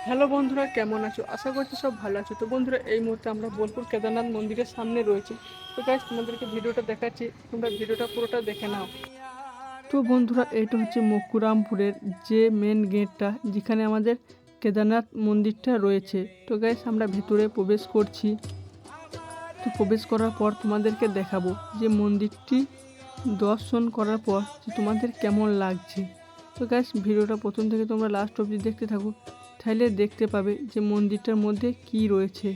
Hello বন্ধুরা, কেমন আছো? আশা করছি সব ভালো আছো। তো বন্ধুরা, এই মুহূর্তে আমরা বোলপুর কেদারনাথ মন্দিরের সামনে রয়েছি। তো গাইস, তোমাদেরকে ভিডিওটা দেখাচ্ছি, তোমরা ভিডিওটা পুরোটা দেখে নাও। তো বন্ধুরা, এইটা হচ্ছে মুকুরামপুরের যে মেন গেটটা, যেখানে আমাদের কেদারনাথ মন্দিরটা রয়েছে। তো গাইস, আমরা ভেতরে প্রবেশ করছি। তো প্রবেশ করার পর তোমাদেরকে দেখাবো যে মন্দিরটি দর্শন করার পর যে তোমাদের কেমন লাগছে। তো গাইস, ভিডিওটা প্রথম থেকে তোমরা লাস্ট অবধি দেখতে থাকো, তাহলে দেখতে পাবে যে মন্দিরটার মধ্যে কি রয়েছে।